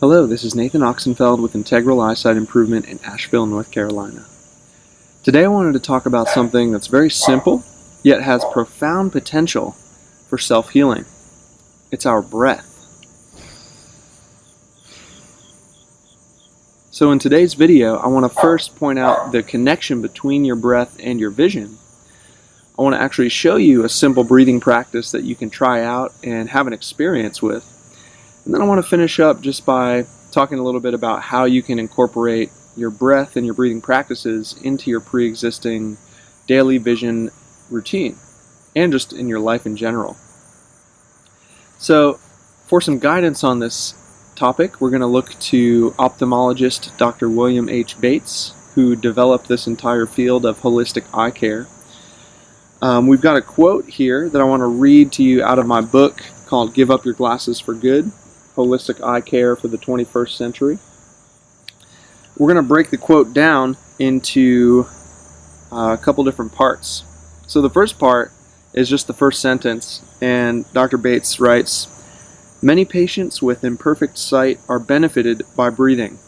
Hello, this is Nathan Oxenfeld with Integral Eyesight Improvement in Asheville, North Carolina. Today I wanted to talk about something that's very simple, yet has profound potential for self-healing. It's our breath. So in today's video, I want to first point out the connection between your breath and your vision. I want to actually show you a simple breathing practice that you can try out and have an experience with. And then I want to finish up just by talking a little bit about how you can incorporate your breath and your breathing practices into your pre-existing daily vision routine and just in your life in general. So for some guidance on this topic, we're going to look to ophthalmologist Dr. William H. Bates, who developed this entire field of holistic eye care. We've got a quote here that I want to read to you out of my book called Give Up Your Glasses for Good, Holistic Eye Care for the 21st Century. We're going to break the quote down into a couple different parts. So the first part is just the first sentence, and Dr. Bates writes, "Many patients with imperfect sight are benefited by breathing."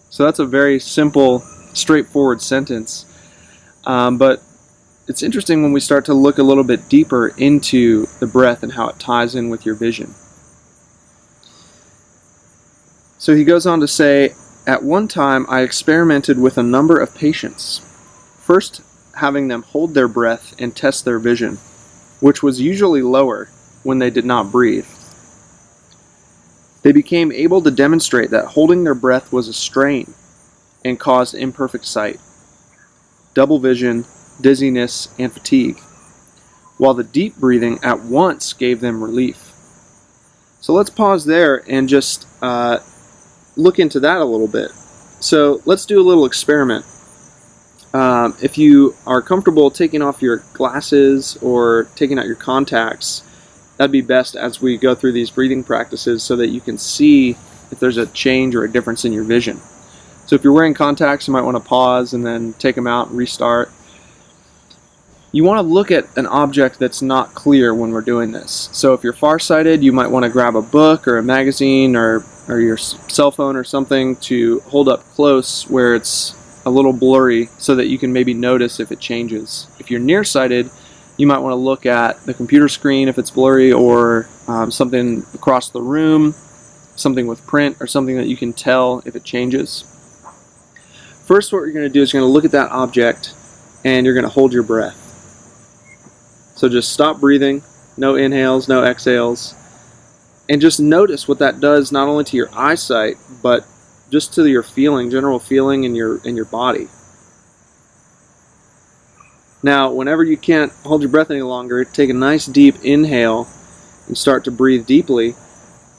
So that's a very simple, straightforward sentence, but it's interesting when we start to look a little bit deeper into the breath and how it ties in with your vision. So he goes on to say, "At one time I experimented with a number of patients, first having them hold their breath and test their vision, which was usually lower when they did not breathe. They became able to demonstrate that holding their breath was a strain and caused imperfect sight, double vision, dizziness, and fatigue, while the deep breathing at once gave them relief." So let's pause there and just look into that a little bit. So let's do a little experiment. If you are comfortable taking off your glasses or taking out your contacts, that'd be best as we go through these breathing practices so that you can see if there's a change or a difference in your vision. So if you're wearing contacts, you might want to pause and then take them out and restart. You want to look at an object that's not clear when we're doing this. So if you're farsighted, you might want to grab a book or a magazine or your cell phone or something to hold up close where it's a little blurry so that you can maybe notice if it changes. If you're nearsighted, you might want to look at the computer screen if it's blurry, or something across the room, something with print, or something that you can tell if it changes. First, what you're going to do is you're going to look at that object and you're going to hold your breath. So just stop breathing, no inhales, no exhales, and just notice what that does not only to your eyesight, but just to your feeling, general feeling in your body. Now, whenever you can't hold your breath any longer, take a nice deep inhale and start to breathe deeply,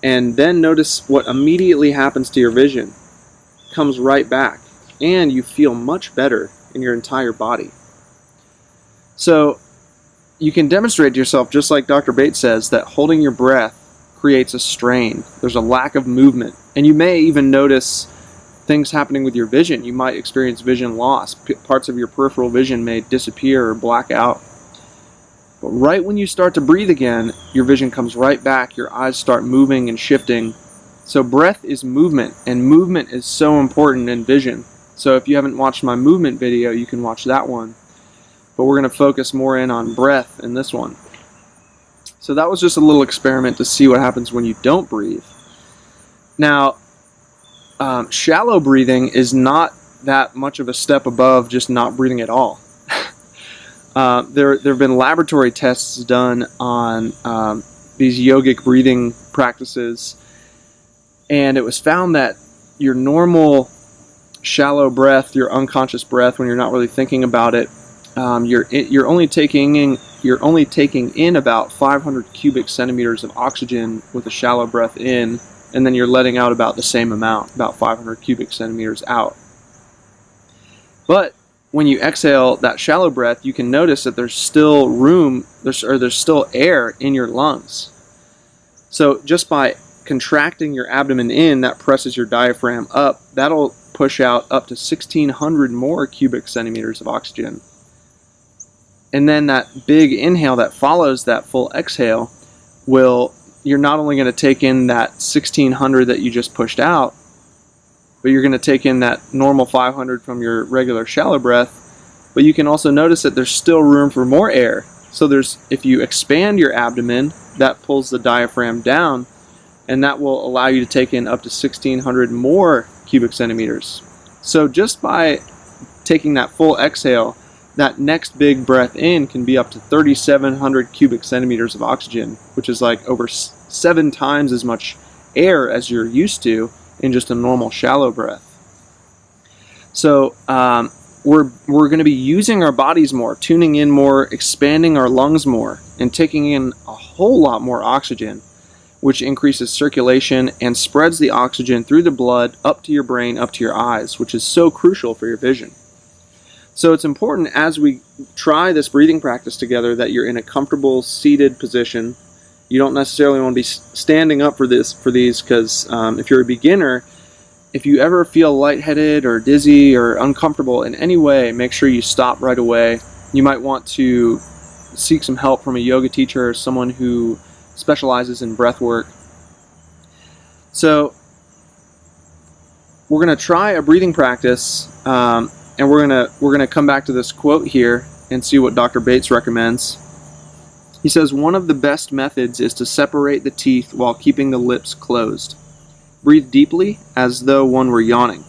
and then notice what immediately happens to your vision. It comes right back, and you feel much better in your entire body. So you can demonstrate to yourself, just like Dr. Bates says, that holding your breath creates a strain. There's a lack of movement. And you may even notice things happening with your vision. You might experience vision loss. Parts of your peripheral vision may disappear or black out. But right when you start to breathe again, your vision comes right back. Your eyes start moving and shifting. So breath is movement, and movement is so important in vision. So if you haven't watched my movement video, you can watch that one. But we're going to focus more in on breath in this one. So that was just a little experiment to see what happens when you don't breathe. Now, shallow breathing is not that much of a step above just not breathing at all. There have been laboratory tests done on these yogic breathing practices, and it was found that your normal shallow breath, your unconscious breath, when you're not really thinking about it, you're only taking in about 500 cubic centimeters of oxygen with a shallow breath in, and then you're letting out about the same amount, about 500 cubic centimeters out. But when you exhale that shallow breath, you can notice that there's still room, there's still air in your lungs. So just by contracting your abdomen in, that presses your diaphragm up, that'll push out up to 1,600 more cubic centimeters of oxygen. And then that big inhale that follows that full exhale will you're not only going to take in that 1600 that you just pushed out, but you're going to take in that normal 500 from your regular shallow breath. But you can also notice that there's still room for more air. So if you expand your abdomen, that pulls the diaphragm down, and that will allow you to take in up to 1600 more cubic centimeters. So just by taking that full exhale, that next big breath in can be up to 3,700 cubic centimeters of oxygen, which is like over 7 times as much air as you're used to in just a normal shallow breath. So we're going to be using our bodies more, tuning in more, expanding our lungs more, and taking in a whole lot more oxygen, which increases circulation and spreads the oxygen through the blood up to your brain, up to your eyes, which is so crucial for your vision. So it's important as we try this breathing practice together that you're in a comfortable seated position. You don't necessarily want to be standing up for these because if you're a beginner, if you ever feel lightheaded or dizzy or uncomfortable in any way, make sure you stop right away. You might want to seek some help from a yoga teacher or someone who specializes in breath work. So we're going to try a breathing practice, and we're gonna come back to this quote here and see what Dr. Bates recommends. He says, one of the best methods is to separate the teeth while keeping the lips closed. Breathe deeply as though one were yawning.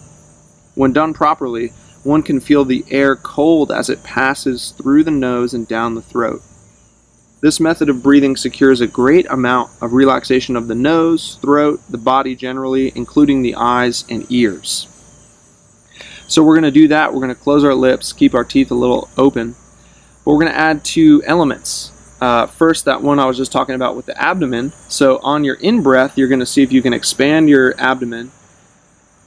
When done properly, one can feel the air cold as it passes through the nose and down the throat. This method of breathing secures a great amount of relaxation of the nose, throat, the body generally, including the eyes and ears. So we're going to do that. We're going to close our lips, keep our teeth a little open. But we're going to add 2 elements. First, that one I was just talking about with the abdomen. So on your in-breath, you're going to see if you can expand your abdomen.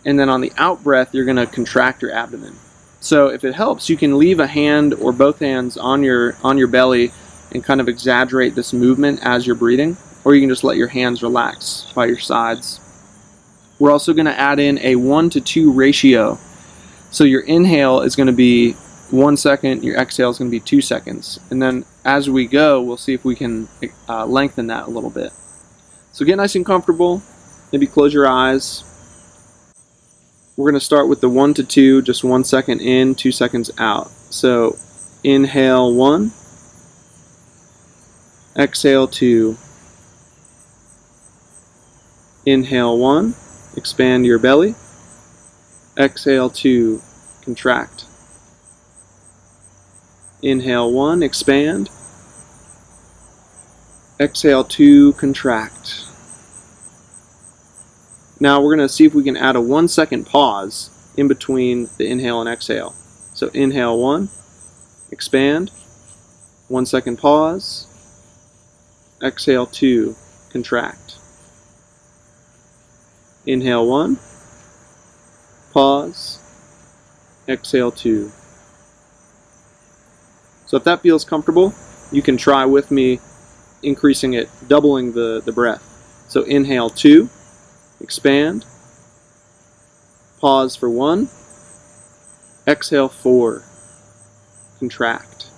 And then on the out-breath, you're going to contract your abdomen. So if it helps, you can leave a hand or both hands on your belly and kind of exaggerate this movement as you're breathing. Or you can just let your hands relax by your sides. We're also going to add in a 1-to-2 ratio. So your inhale is going to be 1 second, your exhale is going to be 2 seconds. And then as we go, we'll see if we can lengthen that a little bit. So get nice and comfortable. Maybe close your eyes. We're going to start with the 1 to 2, just 1 second in, 2 seconds out. So inhale 1, exhale 2. Inhale 1, expand your belly. Exhale 2, contract. Inhale 1, expand. Exhale 2, contract. Now we're going to see if we can add a 1 second pause in between the inhale and exhale. So inhale 1, expand. 1 second pause. Exhale 2, contract. Inhale 1. Pause, exhale 2. So if that feels comfortable, you can try with me increasing it, doubling the breath. So inhale 2, expand, pause for 1, exhale 4, contract.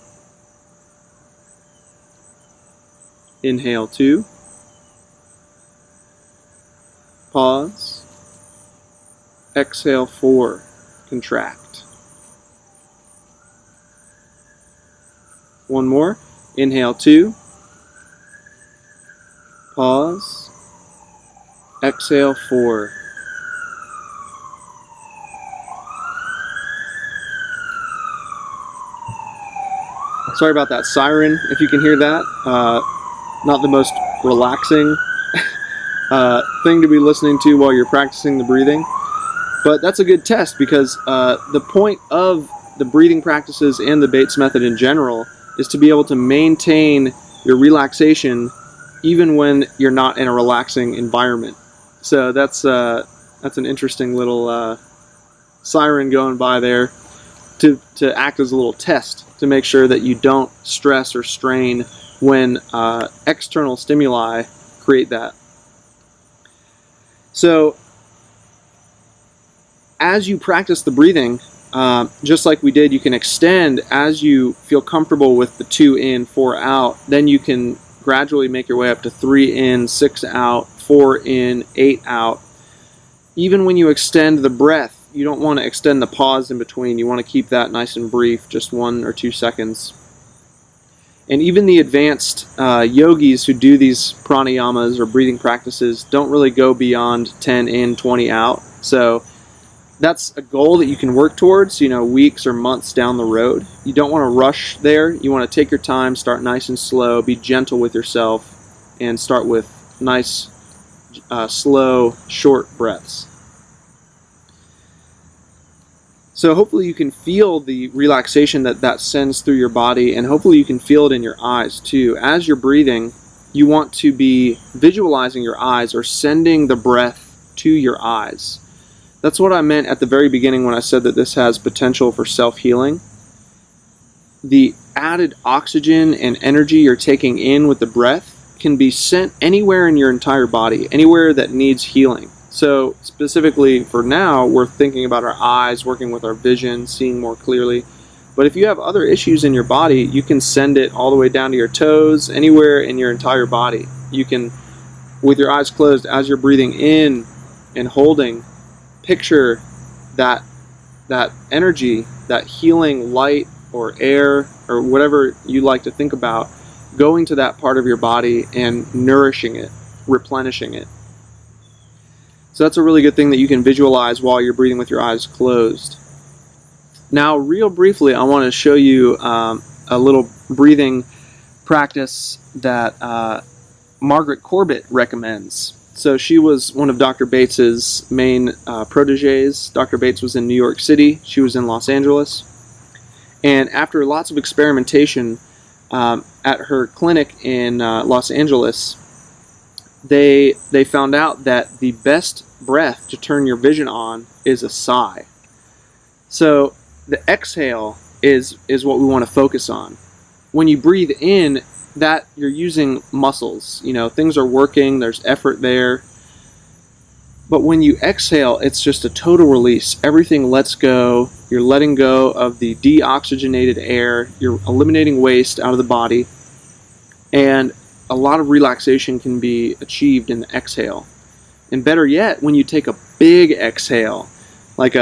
Inhale 2, pause, exhale 4, contract. One more. Inhale 2, pause, exhale 4. Sorry about that siren, if you can hear that. Not the most relaxing thing to be listening to while you're practicing the breathing. But that's a good test because the point of the breathing practices and the Bates method in general is to be able to maintain your relaxation even when you're not in a relaxing environment. So that's an interesting little siren going by there to act as a little test to make sure that you don't stress or strain when external stimuli create that. So as you practice the breathing, just like we did, you can extend as you feel comfortable with the 2 in, 4 out. Then you can gradually make your way up to 3 in, 6 out, 4 in, 8 out. Even when you extend the breath, you don't want to extend the pause in between. You want to keep that nice and brief, just 1 or 2 seconds. And even the advanced yogis who do these pranayamas or breathing practices don't really go beyond 10 in, 20 out. So that's a goal that you can work towards, weeks or months down the road. You don't want to rush there. You want to take your time, start nice and slow, be gentle with yourself, and start with nice, slow, short breaths. So hopefully you can feel the relaxation that sends through your body, and hopefully you can feel it in your eyes too. As you're breathing, you want to be visualizing your eyes or sending the breath to your eyes. That's what I meant at the very beginning when I said that this has potential for self-healing. The added oxygen and energy you're taking in with the breath can be sent anywhere in your entire body, anywhere that needs healing. So specifically for now, we're thinking about our eyes, working with our vision, seeing more clearly. But if you have other issues in your body, you can send it all the way down to your toes, anywhere in your entire body. You can, with your eyes closed, as you're breathing in and holding, picture that energy, that healing light or air or whatever you like to think about, going to that part of your body and nourishing it, replenishing it. So that's a really good thing that you can visualize while you're breathing with your eyes closed. Now, real briefly, I want to show you a little breathing practice that Margaret Corbett recommends. So she was one of Dr. Bates's main proteges. Dr. Bates was in New York City. She was in Los Angeles. And after lots of experimentation at her clinic in Los Angeles, they found out that the best breath to turn your vision on is a sigh. So the exhale is what we want to focus on. When you breathe in, that you're using muscles. Things are working, there's effort there. But when you exhale, it's just a total release. Everything lets go. You're letting go of the deoxygenated air. You're eliminating waste out of the body. And a lot of relaxation can be achieved in the exhale. And better yet, when you take a big exhale, like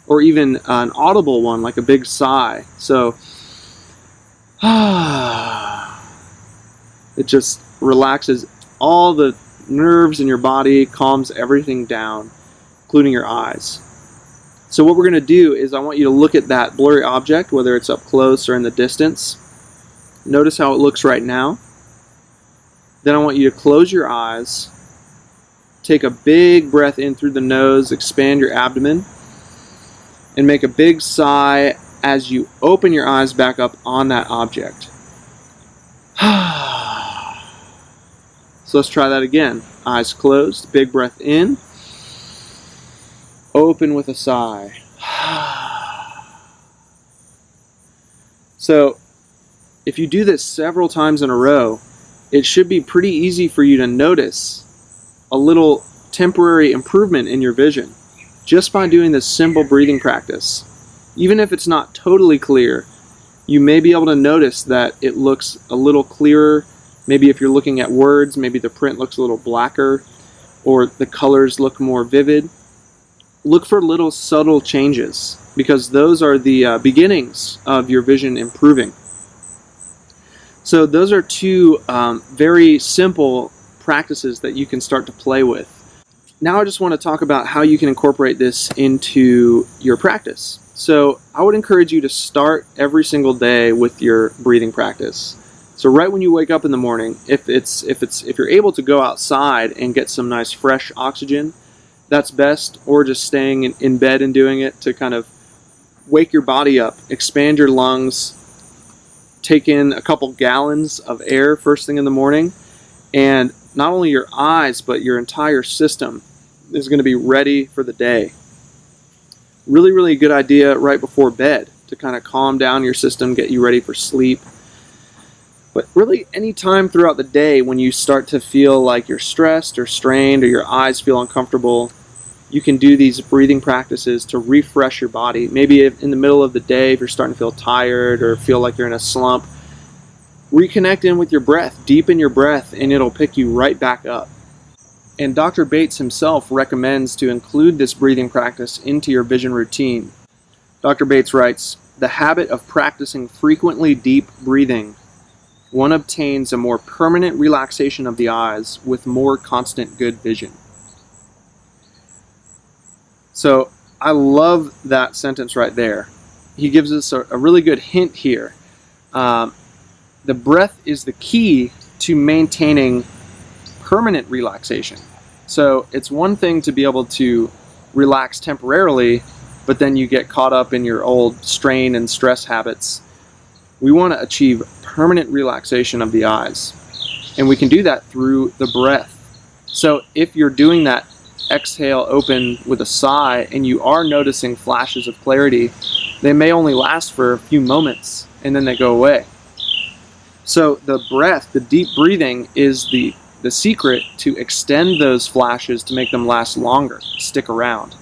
or even an audible one, like a big sigh. So, it just relaxes all the nerves in your body, calms everything down, including your eyes. So what we're going to do is I want you to look at that blurry object, whether it's up close or in the distance. Notice how it looks right now. Then I want you to close your eyes, take a big breath in through the nose, expand your abdomen, and make a big sigh as you open your eyes back up on that object. So let's try that again. Eyes closed, big breath in, open with a sigh. So if you do this several times in a row, it should be pretty easy for you to notice a little temporary improvement in your vision just by doing this simple breathing practice. Even if it's not totally clear, you may be able to notice that it looks a little clearer. Maybe if you're looking at words, maybe the print looks a little blacker or the colors look more vivid. Look for little subtle changes because those are the beginnings of your vision improving. So those are two very simple practices that you can start to play with. Now I just want to talk about how you can incorporate this into your practice. So I would encourage you to start every single day with your breathing practice. So right when you wake up in the morning, if you're able to go outside and get some nice fresh oxygen, that's best, or just staying in bed and doing it to kind of wake your body up, expand your lungs, take in a couple gallons of air first thing in the morning, and not only your eyes, but your entire system is going to be ready for the day. Really, really good idea right before bed to kind of calm down your system, get you ready for sleep. But really, any time throughout the day when you start to feel like you're stressed or strained or your eyes feel uncomfortable, you can do these breathing practices to refresh your body. Maybe in the middle of the day, if you're starting to feel tired or feel like you're in a slump, Reconnect in with your breath, deepen your breath, and it'll pick you right back up. And Dr. Bates himself recommends to include this breathing practice into your vision routine. Dr. Bates writes, "The habit of practicing frequently deep breathing, one obtains a more permanent relaxation of the eyes with more constant good vision." So I love that sentence right there. He gives us a really good hint here. The breath is the key to maintaining permanent relaxation. So it's one thing to be able to relax temporarily, but then you get caught up in your old strain and stress habits. We want to achieve permanent relaxation of the eyes, and we can do that through the breath. So if you're doing that exhale open with a sigh and you are noticing flashes of clarity, they may only last for a few moments and then they go away. So the breath, the deep breathing, is the secret to extend those flashes to make them last longer, stick around.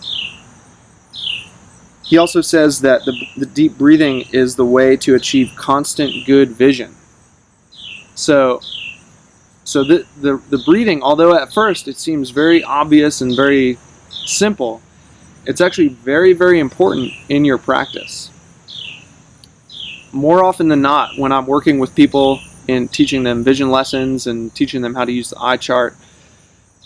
He also says that the deep breathing is the way to achieve constant good vision. So the breathing, although at first it seems very obvious and very simple, it's actually very, very important in your practice. More often than not, when I'm working with people and teaching them vision lessons and teaching them how to use the eye chart,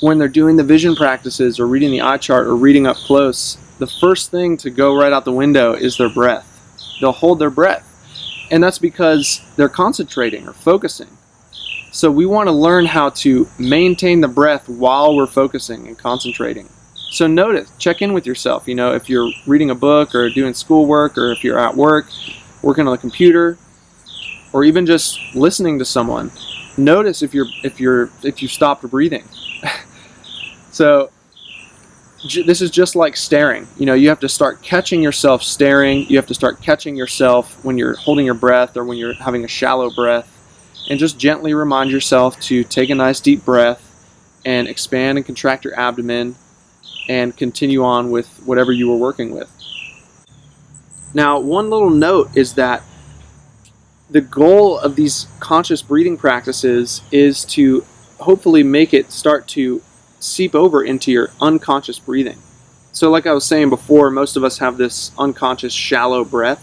when they're doing the vision practices or reading the eye chart or reading up close, the first thing to go right out the window is their breath. They'll hold their breath. And that's because they're concentrating or focusing. So we want to learn how to maintain the breath while we're focusing and concentrating. So notice, check in with yourself. You know, if you're reading a book or doing schoolwork, or if you're at work, working on the computer, or even just listening to someone, notice if you stopped breathing. So this is just like staring. You know, you have to start catching yourself staring. You have to start catching yourself when you're holding your breath or when you're having a shallow breath, and just gently remind yourself to take a nice deep breath and expand and contract your abdomen and continue on with whatever you were working with. Now, one little note is that the goal of these conscious breathing practices is to hopefully make it start to seep over into your unconscious breathing. So like I was saying before, most of us have this unconscious shallow breath.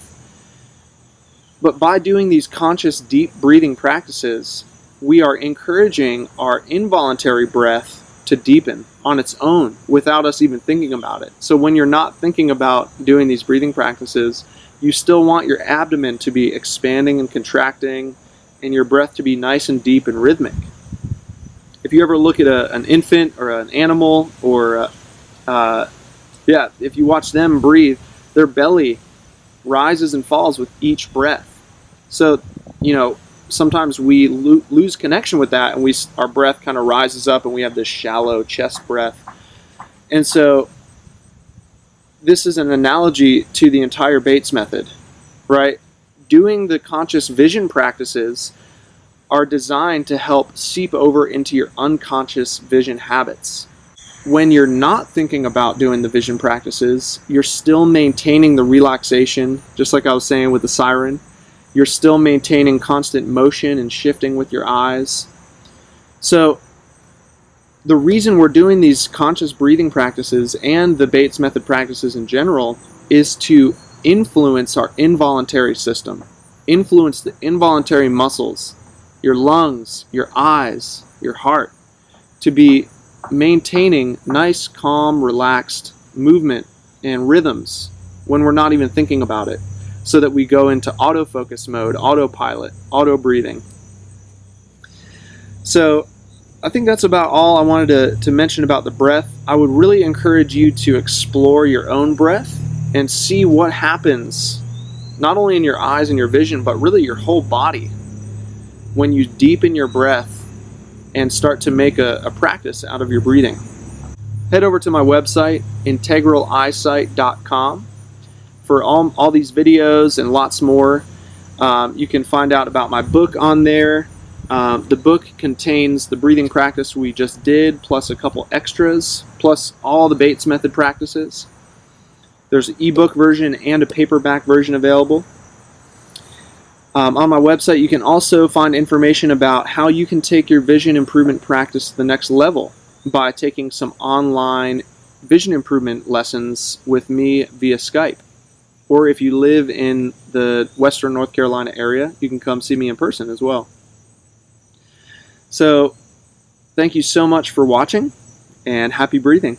But by doing these conscious deep breathing practices, we are encouraging our involuntary breath to deepen on its own without us even thinking about it. So when you're not thinking about doing these breathing practices, you still want your abdomen to be expanding and contracting and your breath to be nice and deep and rhythmic. If you ever look at an infant or an animal, or if you watch them breathe, their belly rises and falls with each breath. So, you know, sometimes we lose connection with that, and our breath kind of rises up and we have this shallow chest breath. And so this is an analogy to the entire Bates method, right? Doing the conscious vision practices are designed to help seep over into your unconscious vision habits. When you're not thinking about doing the vision practices, you're still maintaining the relaxation, just like I was saying with the siren. You're still maintaining constant motion and shifting with your eyes. So the reason we're doing these conscious breathing practices and the Bates method practices in general is to influence our involuntary system, influence the involuntary muscles, your lungs, your eyes, your heart, to be maintaining nice, calm, relaxed movement and rhythms when we're not even thinking about it, so that we go into autofocus mode, autopilot, auto breathing. So I think that's about all I wanted to mention about the breath. I would really encourage you to explore your own breath and see what happens, not only in your eyes and your vision, but really your whole body, when you deepen your breath and start to make a practice out of your breathing. Head over to my website, integraleyesight.com, for all these videos and lots more. You can find out about my book on there. The book contains the breathing practice we just did, plus a couple extras, plus all the Bates method practices. There's an ebook version and a paperback version available. On my website, you can also find information about how you can take your vision improvement practice to the next level by taking some online vision improvement lessons with me via Skype. Or if you live in the Western North Carolina area, you can come see me in person as well. So, thank you so much for watching, and happy breathing.